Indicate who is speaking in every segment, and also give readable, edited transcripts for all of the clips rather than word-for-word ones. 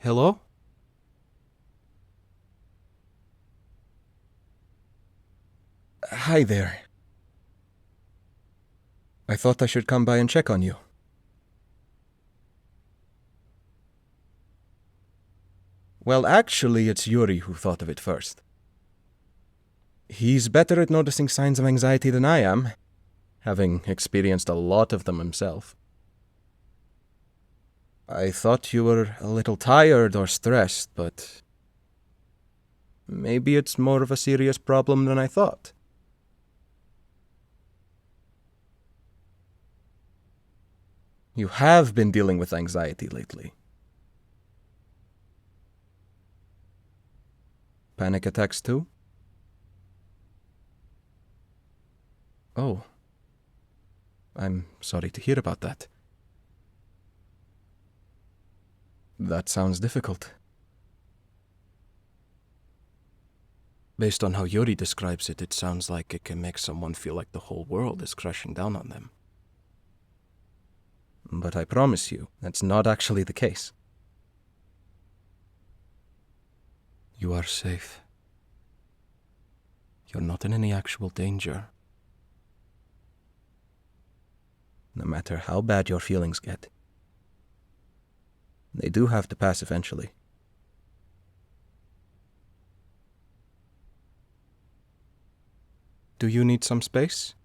Speaker 1: Hello? Hi there. I thought I should come by and check on you. Well, actually, it's Yuri who thought of it first. He's better at noticing signs of anxiety than I am, having experienced a lot of them himself. I thought you were a little tired or stressed, but maybe it's more of a serious problem than I thought. You have been dealing with anxiety lately. Panic attacks too? Oh. I'm sorry to hear about that. That sounds difficult. Based on how Yuri describes it, it sounds like it can make someone feel like the whole world is crashing down on them. But I promise you, that's not actually the case. You are safe. You're not in any actual danger. No matter how bad your feelings get, they do have to pass eventually. Do you need some space?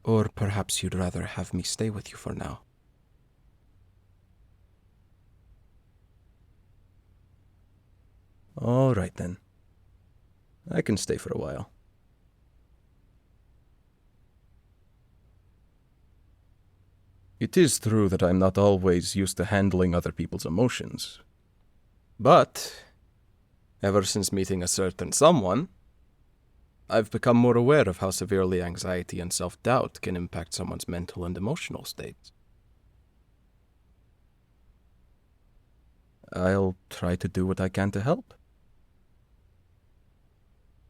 Speaker 1: Or perhaps you'd rather have me stay with you for now? All right then. I can stay for a while. It is true that I'm not always used to handling other people's emotions. But, ever since meeting a certain someone, I've become more aware of how severely anxiety and self-doubt can impact someone's mental and emotional states. I'll try to do what I can to help.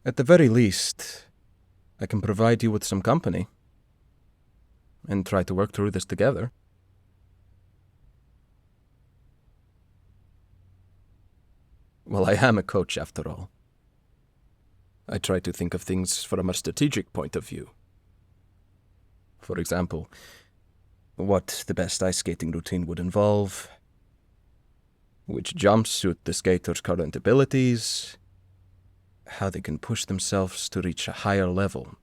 Speaker 1: At the very least, I can provide you with some company and try to work through this together. Well, I am a coach after all. I try to think of things from a more strategic point of view. For example, what the best ice skating routine would involve, which jumps suit the skater's current abilities, how they can push themselves to reach a higher level,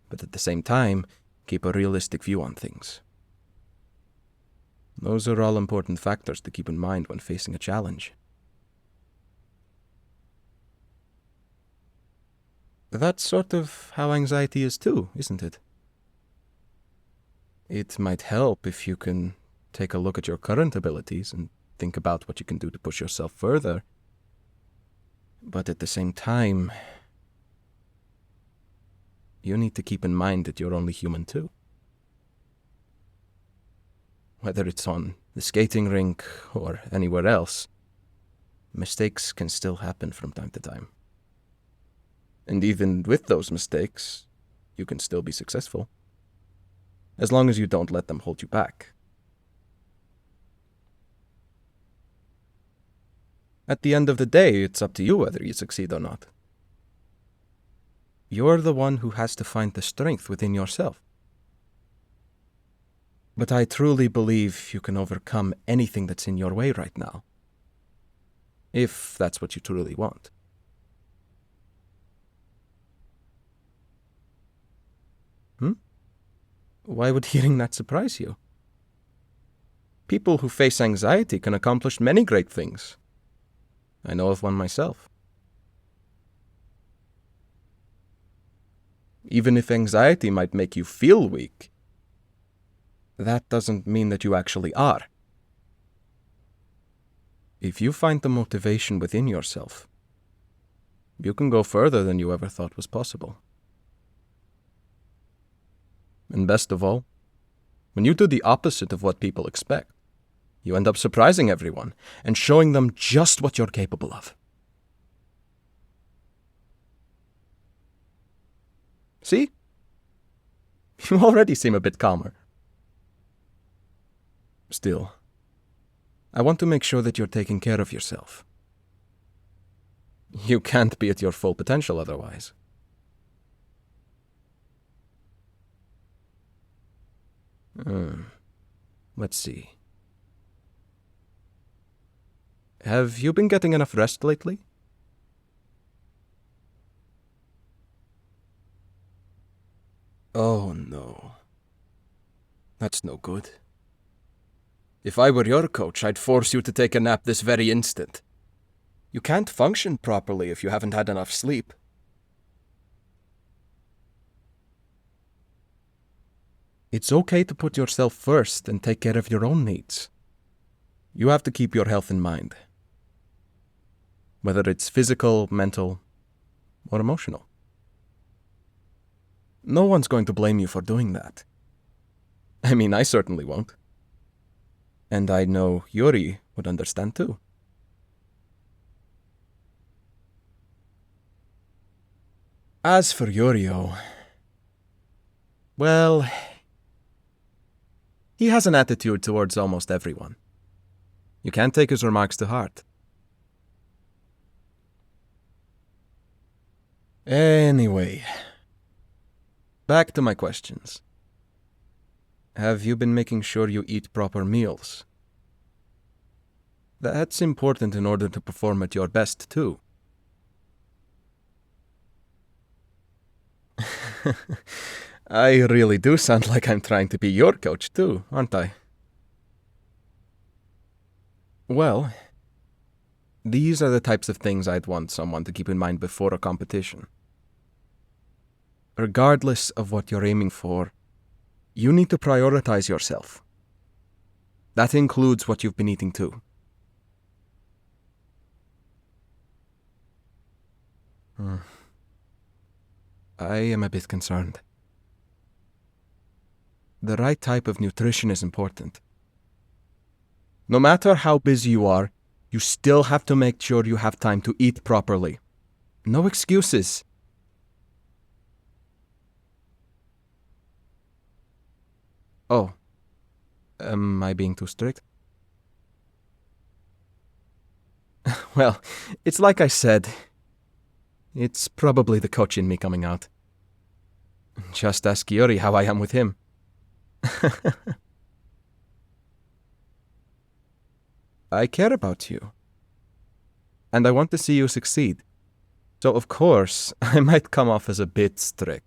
Speaker 1: but at the same time, keep a realistic view on things. Those are all important factors to keep in mind when facing a challenge. That's sort of how anxiety is too, isn't it? It might help if you can take a look at your current abilities and think about what you can do to push yourself further. But at the same time, you need to keep in mind that you're only human too. Whether it's on the skating rink or anywhere else, mistakes can still happen from time to time. And even with those mistakes, you can still be successful, as long as you don't let them hold you back. At the end of the day, it's up to you whether you succeed or not. You're the one who has to find the strength within yourself. But I truly believe you can overcome anything that's in your way right now, if that's what you truly want. Why would hearing that surprise you? People who face anxiety can accomplish many great things. I know of one myself. Even if anxiety might make you feel weak, that doesn't mean that you actually are. If you find the motivation within yourself, you can go further than you ever thought was possible. And best of all, when you do the opposite of what people expect, you end up surprising everyone and showing them just what you're capable of. See? You already seem a bit calmer. Still, I want to make sure that you're taking care of yourself. You can't be at your full potential otherwise. Let's see. Have you been getting enough rest lately? Oh no. That's no good. If I were your coach, I'd force you to take a nap this very instant. You can't function properly if you haven't had enough sleep. It's okay to put yourself first and take care of your own needs. You have to keep your health in mind. Whether it's physical, mental, or emotional. No one's going to blame you for doing that. I mean, I certainly won't. And I know Yuri would understand too. As for Yurio, well, he has an attitude towards almost everyone. You can't take his remarks to heart. Anyway, back to my questions. Have you been making sure you eat proper meals? That's important in order to perform at your best, too. I really do sound like I'm trying to be your coach, too, aren't I? Well, these are the types of things I'd want someone to keep in mind before a competition. Regardless of what you're aiming for, you need to prioritize yourself. That includes what you've been eating too. I am a bit concerned. The right type of nutrition is important. No matter how busy you are, you still have to make sure you have time to eat properly. No excuses. Oh, am I being too strict? Well, it's like I said. It's probably the coach in me coming out. Just ask Yuri how I am with him. I care about you. And I want to see you succeed. So of course, I might come off as a bit strict.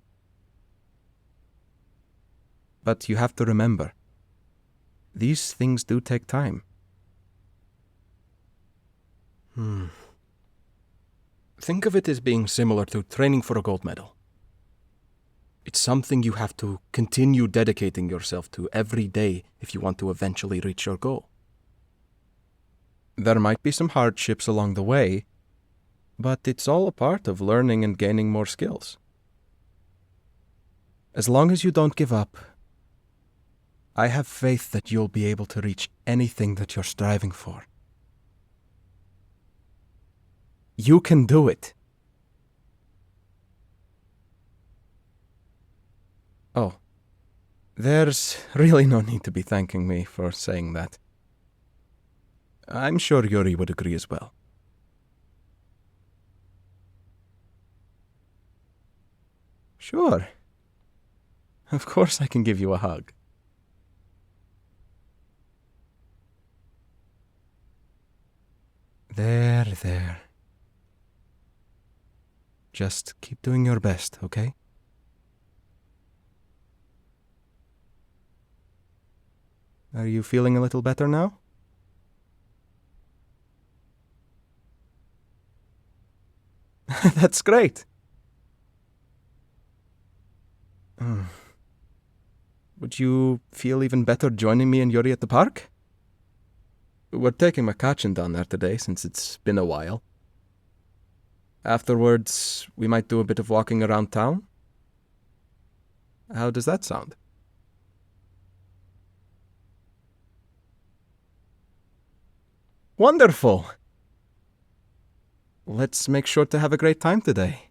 Speaker 1: But you have to remember, these things do take time. Think of it as being similar to training for a gold medal. It's something you have to continue dedicating yourself to every day if you want to eventually reach your goal. There might be some hardships along the way, but it's all a part of learning and gaining more skills. As long as you don't give up, I have faith that you'll be able to reach anything that you're striving for. You can do it. Oh, there's really no need to be thanking me for saying that. I'm sure Yuri would agree as well. Sure. Of course I can give you a hug. There. Just keep doing your best, okay? Are you feeling a little better now? That's great. Would you feel even better joining me and Yuri at the park? We're taking Makachin down there today since it's been a while. Afterwards, we might do a bit of walking around town. How does that sound? Wonderful! Let's make sure to have a great time today.